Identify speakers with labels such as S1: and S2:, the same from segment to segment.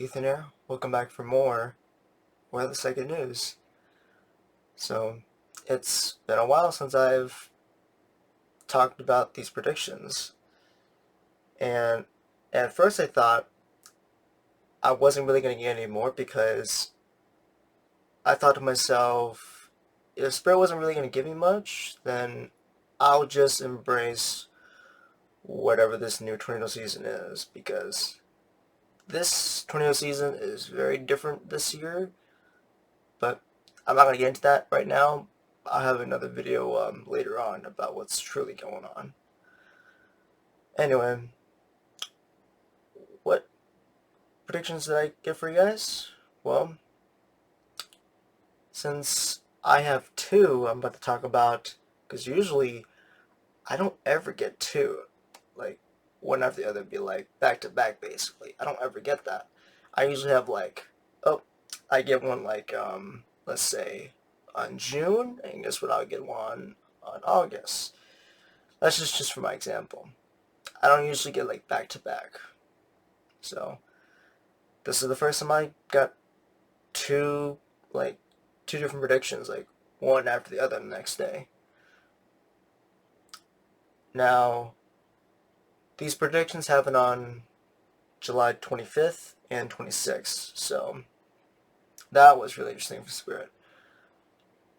S1: Ethan here. Welcome back for more Weather Second News. So, it's been a while since I've talked about these predictions. And at first I thought I wasn't really going to get any more because I thought to myself, if Spirit wasn't really going to give me much, then I'll just embrace whatever this new tornado season is, because this tornado season is very different this year. But I'm not going to get into that right now. I'll have another video later on about what's truly going on. Anyway, what predictions did I get for you guys? Well, since I have two I'm about to talk about, because usually I don't ever get two, like one after the other, be like back to back basically. I don't ever get that. I usually have like, oh, I get one like, let's say on June, and guess what, I'll get one on August. That's just for my example. I don't usually get like back to back. So this is the first time I got two different predictions, like one after the other the next day. Now, these predictions happen on July 25th and 26th, so that was really interesting for Spirit.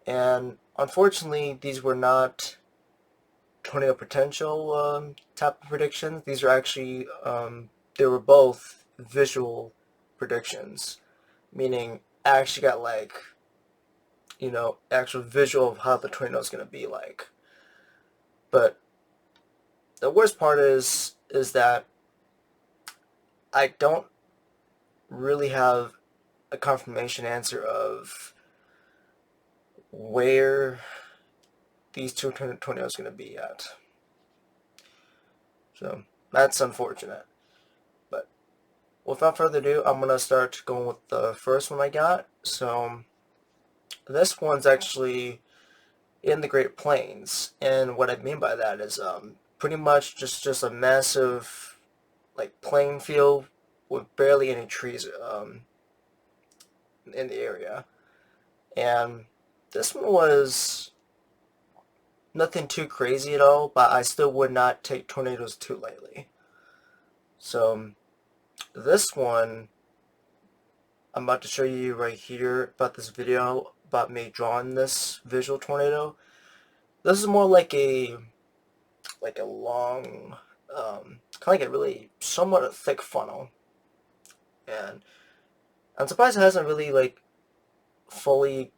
S1: And unfortunately, these were not tornado potential type of predictions. These are actually, they were both visual predictions, meaning I actually got like, actual visual of how the tornado is going to be like. But the worst part is that I don't really have a confirmation answer of where these two tornadoes are going to be at. So that's unfortunate. But without further ado, I'm going to start going with the first one I got. So this one's actually in the Great Plains, and what I mean by that is pretty much just a massive like plain field with barely any trees in the area. And this one was nothing too crazy at all, but I still would not take tornadoes too lightly. So this one I'm about to show you right here about this video about me drawing this visual tornado. This is more like a long, kind of like a really somewhat thick funnel, and I'm surprised it hasn't really like fully,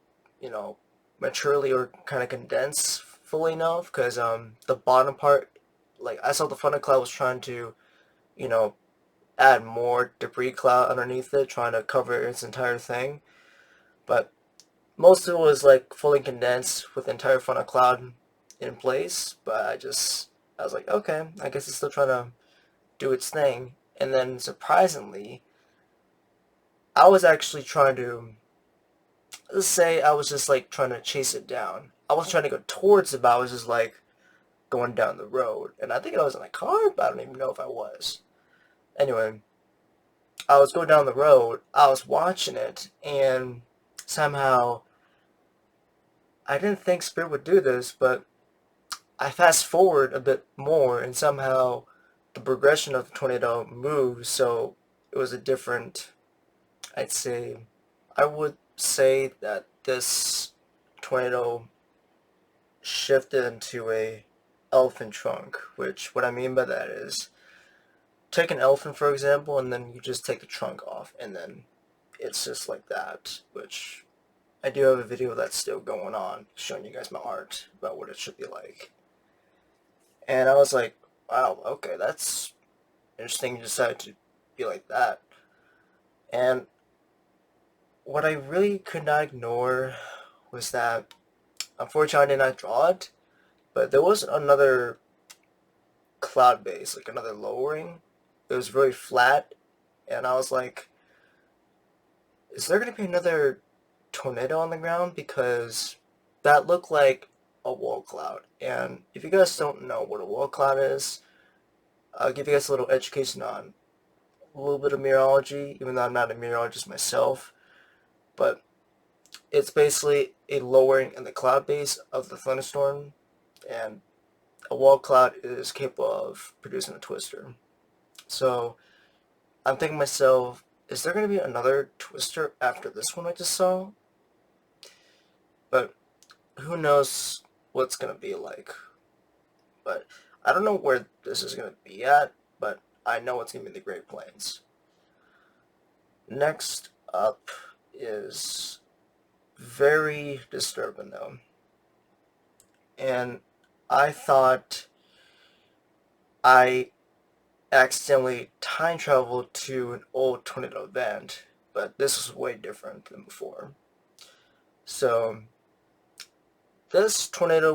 S1: maturely or kind of condensed fully enough, because the bottom part, like I saw the funnel cloud was trying to, add more debris cloud underneath it, trying to cover its entire thing, but most of it was like fully condensed with the entire funnel cloud in place. But I was like, okay, I guess it's still trying to do its thing. And then surprisingly, I was actually trying to, let's say I was just like trying to chase it down. I was trying to go towards it, but I was just like going down the road. And I think I was in a car, but I don't even know if I was. Anyway, I was going down the road, I was watching it, and somehow, I didn't think Spirit would do this, but I fast forward a bit more, and somehow the progression of the tornado moves, so it was a different, I would say that this tornado shifted into a elephant trunk, which what I mean by that is, take an elephant for example, and then you just take the trunk off, and then it's just like that, which I do have a video that's still going on, showing you guys my art about what it should be like. And I was like, wow, okay, that's interesting, you decided to be like that. And what I really could not ignore was that, unfortunately I did not draw it, but there was another cloud base, like another lowering. It was very flat, and I was like, is there going to be another tornado on the ground? Because that looked like a wall cloud. And if you guys don't know what a wall cloud is, I'll give you guys a little education on a little bit of meteorology, even though I'm not a meteorologist myself. But it's basically a lowering in the cloud base of the thunderstorm, and a wall cloud is capable of producing a twister. So I'm thinking to myself, is there going to be another twister after this one I just saw? But who knows what's going to be like. But I don't know where this is going to be at, but I know it's going to be in the Great Plains. Next up is very disturbing though. And I thought I accidentally time traveled to an old tornado event, but this was way different than before. So this tornado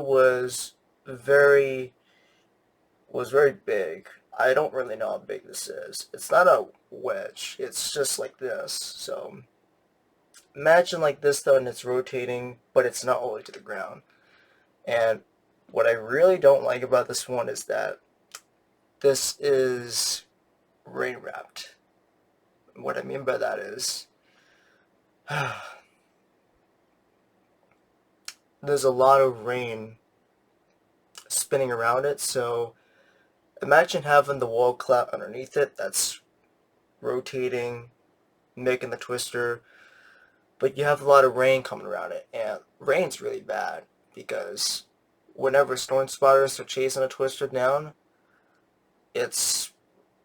S1: very was very big. I don't really know how big this is. It's not a wedge. It's just like this. So imagine like this though, and it's rotating, but it's not all the way to the ground. And what I really don't like about this one is that this is rain wrapped. What I mean by that is there's a lot of rain spinning around it. So imagine having the wall cloud underneath it that's rotating, making the twister, but you have a lot of rain coming around it. And rain's really bad because whenever storm spotters are chasing a twister down, it's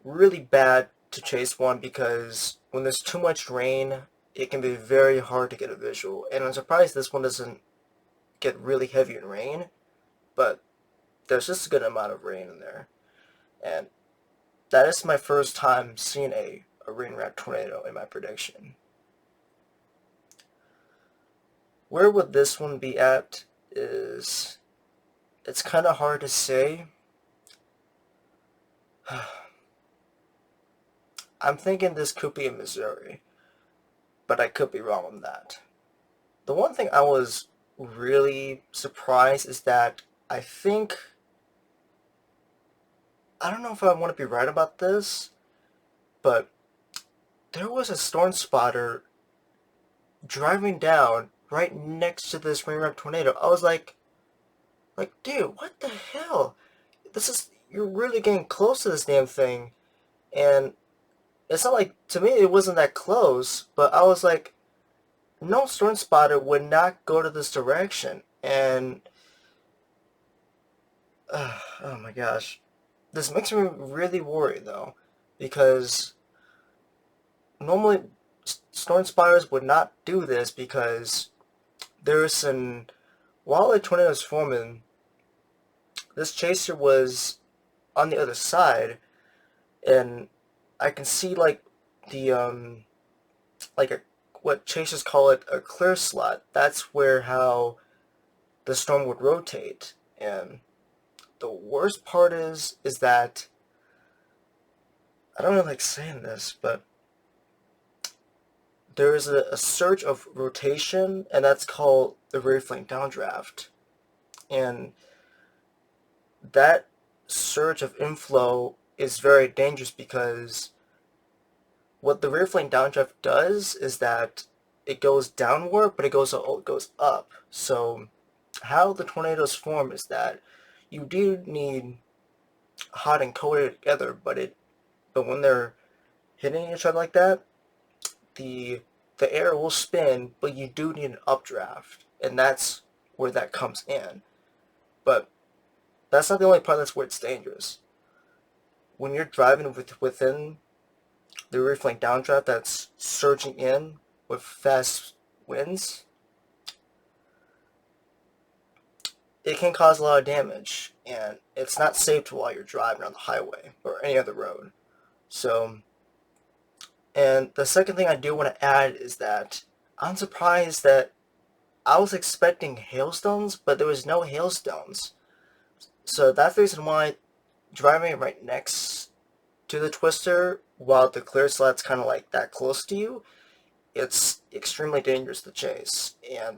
S1: really bad to chase one because when there's too much rain, it can be very hard to get a visual. And I'm surprised this one doesn't get really heavy in rain, but there's just a good amount of rain in there. And that is my first time seeing a rain-wrapped tornado in my prediction. Where would this one be at is, it's kind of hard to say. I'm thinking this could be in Missouri, but I could be wrong on that. The one thing I was really surprised is that I don't know if I want to be right about this, but there was a storm spotter driving down right next to this rain-wrapped tornado. I was like, dude, what the hell? You're really getting close to this damn thing, and it's not like, to me, it wasn't that close, but I was like, no storm spotter would not go to this direction, and, oh my gosh. This makes me really worried, though, because normally storm spotters would not do this because while a tornado is forming, this chaser was on the other side, and I can see like the like a what chasers call it, a clear slot. That's where how the storm would rotate. And the worst part is that I don't really like saying this, but there is a surge of rotation, and that's called the rear flank downdraft. And that surge of inflow is very dangerous because what the rear flank downdraft does is that it goes downward, but it goes up. So how the tornadoes form is that you do need hot and cold air together, but when they're hitting each other like that, the air will spin, but you do need an updraft, and that's where that comes in. But that's not the only part that's where it's dangerous. When you're driving within the rear flank downdraft that's surging in with fast winds, it can cause a lot of damage, and it's not safe while you're driving on the highway or any other road. So, and the second thing I do want to add is that I'm surprised that I was expecting hailstones, but there was no hailstones. So that's the reason why driving right next to the twister while the clear slot's kind of like that close to you, it's extremely dangerous to chase. And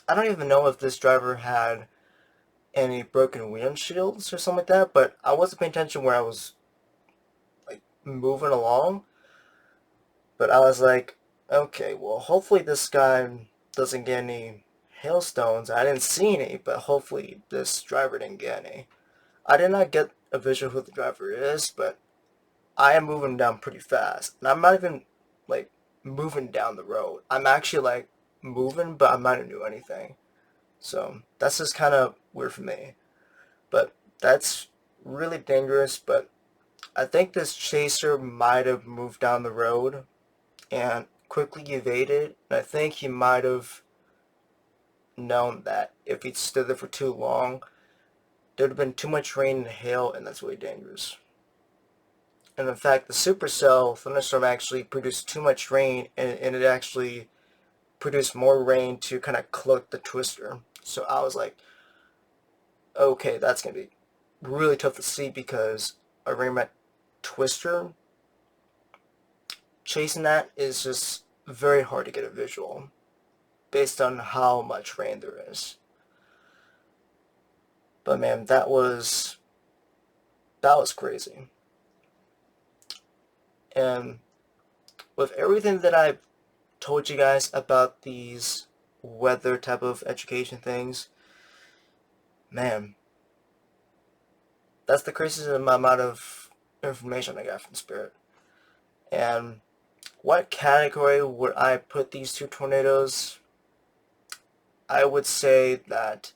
S1: I don't even know if this driver had any broken windshields or something like that, but I wasn't paying attention where I was like moving along. But I was like, okay, well, hopefully this guy doesn't get any hailstones. I didn't see any, but hopefully this driver didn't get any. I did not get a visual who the driver is, but I am moving down pretty fast. And I'm not even, like, moving down the road. I'm actually, like, moving, but I'm not going to do anything. So that's just kind of weird for me. But that's really dangerous, but I think this chaser might have moved down the road and quickly evaded. And I think he might have known that if he'd stood there for too long, there would have been too much rain and hail, and that's really dangerous. And in fact, the supercell thunderstorm actually produced too much rain, and it actually produced more rain to kind of cloak the twister. So I was like, okay, that's going to be really tough to see because a rainmat twister, chasing that is just very hard to get a visual based on how much rain there is. But man, that was crazy. And with everything that I've told you guys about these weather type of education things, man, that's the craziest amount of information I got from Spirit. And what category would I put these two tornadoes? I would say that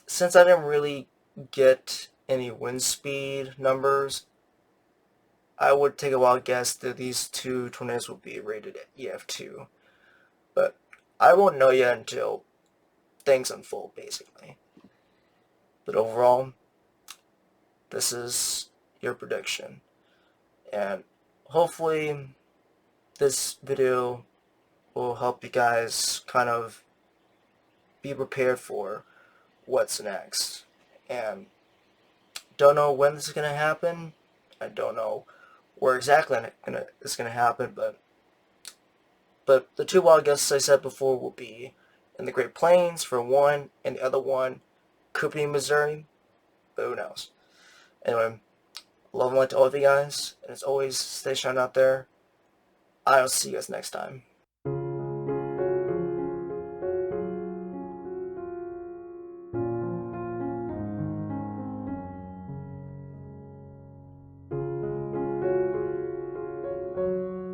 S1: since I didn't really get any wind speed numbers, I would take a wild guess that these two tornadoes will be rated at EF2. But I won't know yet until things unfold, basically. But overall, this is your prediction. And hopefully this video will help you guys kind of be prepared for what's next. And don't know when this is going to happen. I don't know where exactly it's going to happen, but the two wild guesses I said before will be in the Great Plains for one, and the other one could be in Missouri, but who knows. Anyway, love and light to all of you guys, and as always, stay shining out there. I'll see you guys next time.